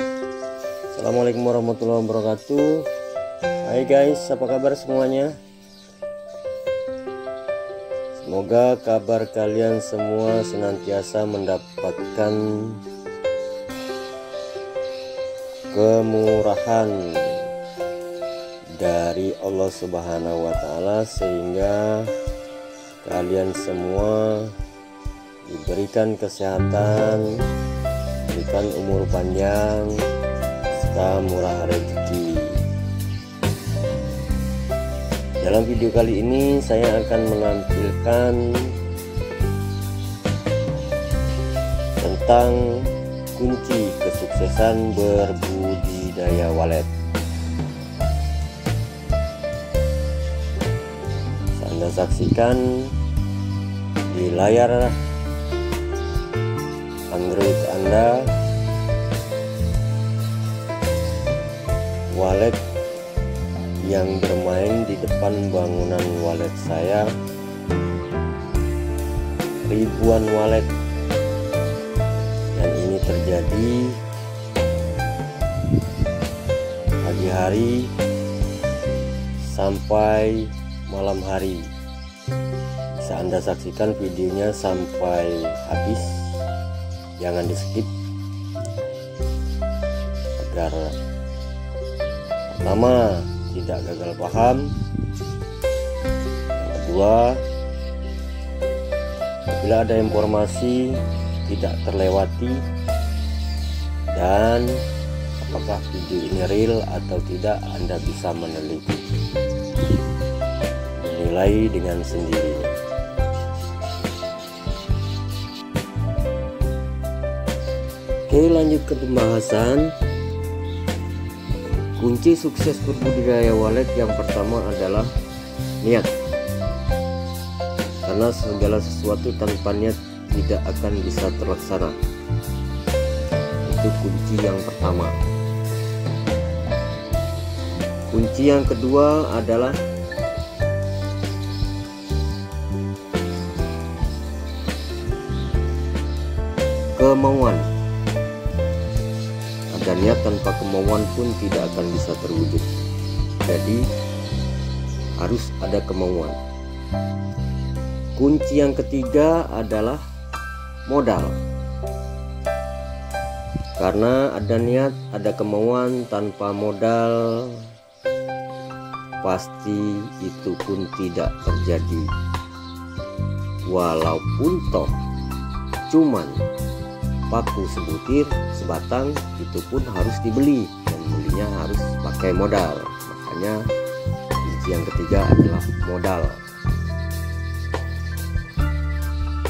Assalamualaikum warahmatullahi wabarakatuh. Hai guys, apa kabar semuanya? Semoga kabar kalian semua senantiasa mendapatkan kemurahan dari Allah Subhanahu wa Ta'ala, sehingga kalian semua diberikan kesehatan, diberikan umur panjang serta murah rezeki. Dalam video kali ini saya akan menampilkan tentang kunci kesuksesan berbudidaya walet. Anda saksikan di layar Android Anda walet yang bermain di depan bangunan walet saya, ribuan walet, dan ini terjadi pagi hari sampai malam hari. Bisa Anda saksikan videonya sampai habis, jangan di skip, agar pertama tidak gagal paham, yang kedua apabila ada informasi tidak terlewati, dan apakah video ini real atau tidak Anda bisa meneliti, menilai dengan sendirinya. Oke, lanjut ke pembahasan. Kunci sukses berbudidaya walet yang pertama adalah niat, karena segala sesuatu tanpa niat tidak akan bisa terlaksana. Itu kunci yang pertama. Kunci yang kedua adalah kemauan. Dan niat tanpa kemauan pun tidak akan bisa terwujud. Jadi harus ada kemauan. Kunci yang ketiga adalah modal. Karena ada niat, ada kemauan, tanpa modal pasti itu pun tidak terjadi. Walaupun toh cuman paku sebutir, sebatang, itu pun harus dibeli, dan belinya harus pakai modal. Makanya kunci yang ketiga adalah modal.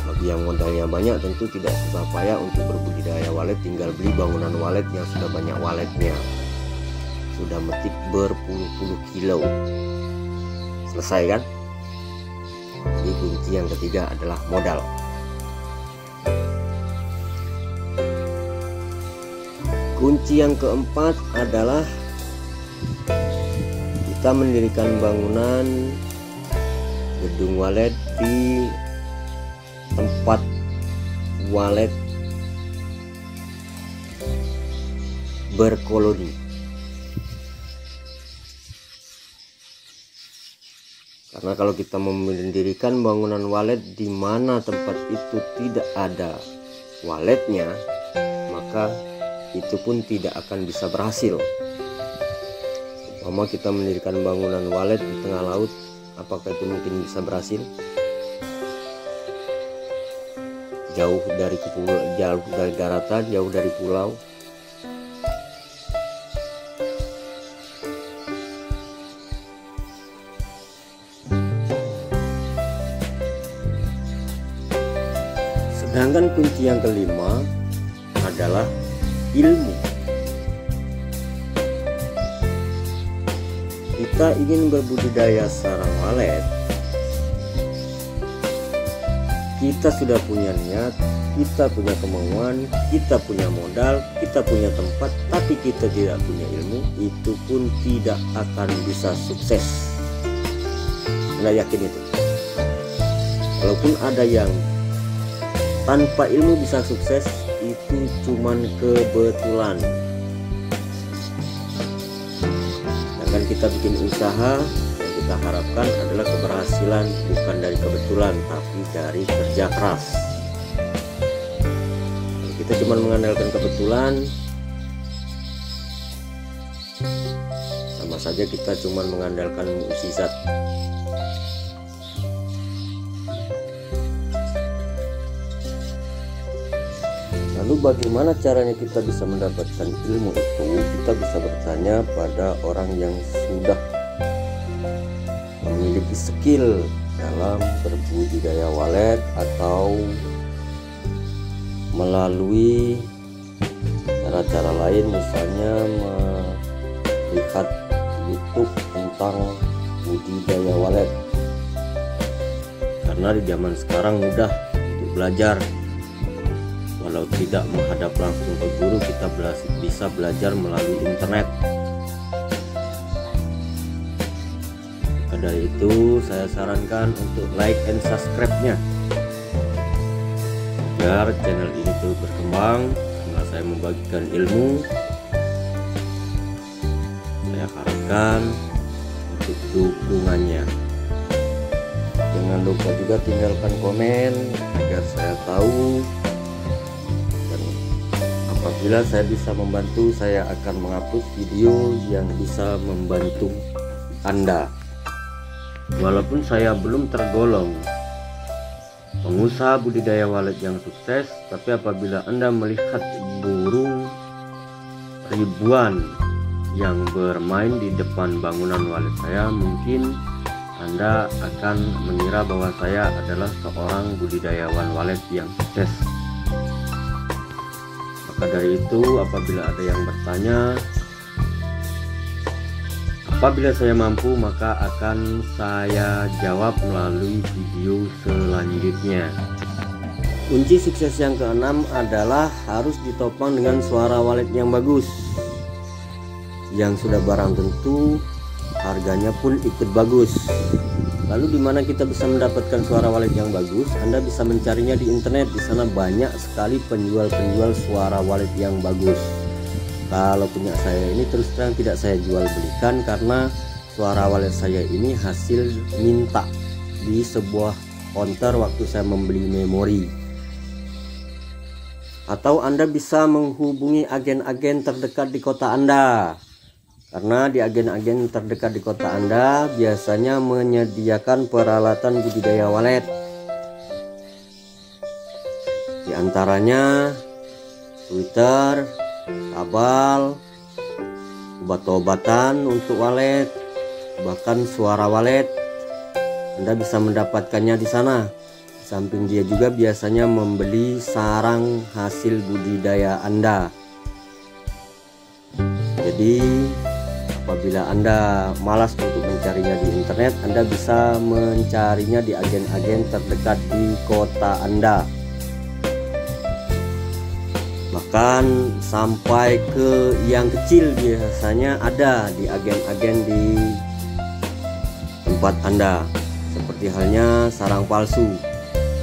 Bagi yang modalnya banyak tentu tidak susah payah untuk berbudidaya walet, tinggal beli bangunan walet yang sudah banyak waletnya, sudah metik berpuluh-puluh kilo, selesai kan? Jadi kunci yang ketiga adalah modal. Kunci yang keempat adalah kita mendirikan bangunan gedung walet di tempat walet berkoloni. Karena kalau kita mendirikan bangunan walet di mana tempat itu tidak ada waletnya, maka itu pun tidak akan bisa berhasil. Umpama kita mendirikan bangunan walet di tengah laut, apakah itu mungkin bisa berhasil? Jauh dari daratan, jauh dari pulau. Sedangkan kunci yang kelima adalah ilmu. Kita ingin berbudidaya sarang walet, kita sudah punya niat, kita punya kemauan, kita punya modal, kita punya tempat, tapi kita tidak punya ilmu, itu pun tidak akan bisa sukses. Anda yakin itu? Walaupun ada yang tanpa ilmu bisa sukses, itu cuman kebetulan. kita bikin usaha, yang kita harapkan adalah keberhasilan bukan dari kebetulan tapi dari kerja keras. Kalau kita cuma mengandalkan kebetulan, sama saja kita cuma mengandalkan mukjizat. Lalu bagaimana caranya kita bisa mendapatkan ilmu itu? Kita bisa bertanya pada orang yang sudah memiliki skill dalam berbudidaya walet atau melalui cara-cara lain, misalnya melihat YouTube tentang budidaya walet. Karena di zaman sekarang mudah untuk belajar. Walau tidak menghadap langsung ke guru, kita bisa belajar melalui internet. Maka dari itu saya sarankan untuk like and subscribe-nya agar channel ini terus berkembang. Karena saya membagikan ilmu, saya harapkan untuk dukungannya. Jangan lupa juga tinggalkan komen agar saya tahu. Apabila saya bisa membantu, saya akan menghapus video yang bisa membantu Anda. Walaupun saya belum tergolong pengusaha budidaya walet yang sukses, tapi apabila Anda melihat burung ribuan yang bermain di depan bangunan walet saya, mungkin Anda akan mengira bahwa saya adalah seorang budidayawan walet yang sukses. Maka dari itu, apabila ada yang bertanya, apabila saya mampu, maka akan saya jawab melalui video selanjutnya. Kunci sukses yang keenam adalah harus ditopang dengan suara walet yang bagus. Yang sudah barang tentu, harganya pun ikut bagus. Lalu di mana kita bisa mendapatkan suara walet yang bagus? Anda bisa mencarinya di internet. Di sana banyak sekali penjual-penjual suara walet yang bagus. Kalau punya saya ini terus terang tidak saya jual belikan, karena suara walet saya ini hasil minta di sebuah counter waktu saya membeli memori. Atau Anda bisa menghubungi agen-agen terdekat di kota Anda. Karena di agen-agen terdekat di kota Anda biasanya menyediakan peralatan budidaya walet. Di antaranya Twitter, kabel, obat-obatan untuk walet, bahkan suara walet. Anda bisa mendapatkannya di sana. Di samping dia juga biasanya membeli sarang hasil budidaya Anda. Jadi apabila Anda malas untuk mencarinya di internet, Anda bisa mencarinya di agen-agen terdekat di kota Anda. Bahkan sampai ke yang kecil biasanya ada di agen-agen di tempat Anda. Seperti halnya sarang palsu.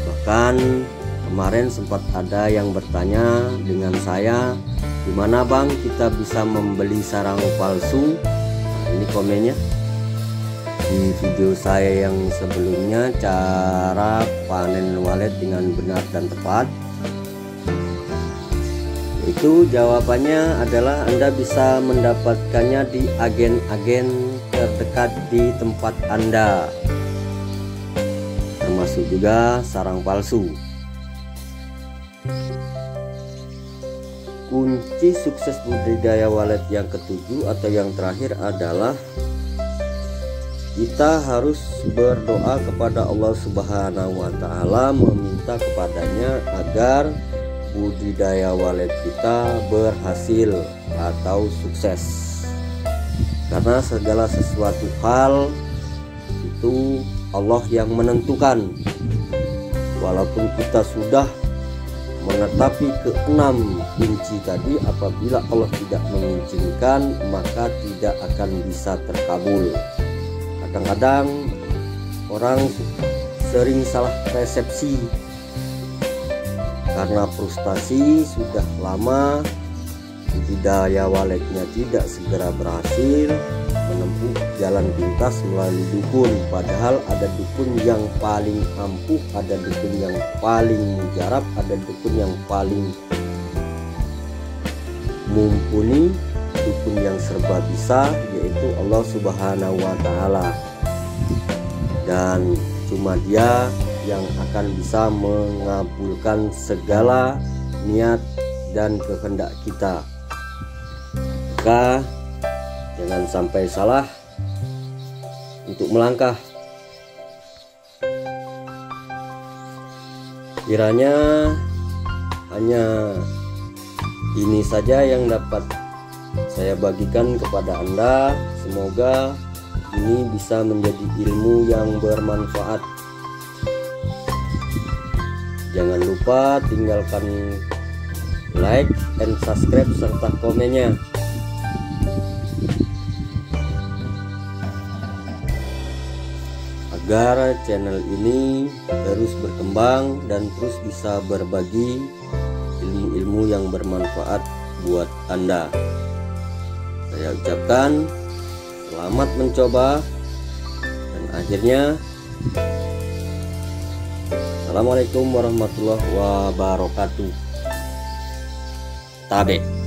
Bahkan kemarin sempat ada yang bertanya dengan saya, di mana Bang kita bisa membeli sarang palsu? Nah, ini komennya di video saya yang sebelumnya, cara panen walet dengan benar dan tepat. Itu jawabannya adalah Anda bisa mendapatkannya di agen-agen terdekat di tempat Anda, termasuk juga sarang palsu. Kunci sukses budidaya walet yang ketujuh atau yang terakhir adalah kita harus berdoa kepada Allah Subhanahu wa Ta'ala, meminta kepadanya agar budidaya walet kita berhasil atau sukses. Karena segala sesuatu hal itu Allah yang menentukan. Walaupun kita sudah menetapi keenam kunci tadi, apabila Allah tidak mengizinkan maka tidak akan bisa terkabul. Kadang-kadang orang sering salah persepsi karena frustasi sudah lama budidaya waleknya tidak segera berhasil menempuh jalan pintas melalui dukun, padahal ada dukun yang paling ampuh, ada dukun yang paling mujarab, ada dukun yang paling mumpuni, dukun yang serba bisa, yaitu Allah Subhanahu wa Ta'ala. Dan cuma Dia yang akan bisa mengabulkan segala niat dan kehendak kita. Maka jangan sampai salah untuk melangkah. Kiranya hanya ini saja yang dapat saya bagikan kepada Anda. Semoga ini bisa menjadi ilmu yang bermanfaat. Jangan lupa tinggalkan like and subscribe serta komennya. Agar channel ini terus berkembang dan terus bisa berbagi ilmu-ilmu yang bermanfaat buat Anda. Saya ucapkan selamat mencoba, dan akhirnya Assalamualaikum warahmatullahi wabarakatuh. Tabe.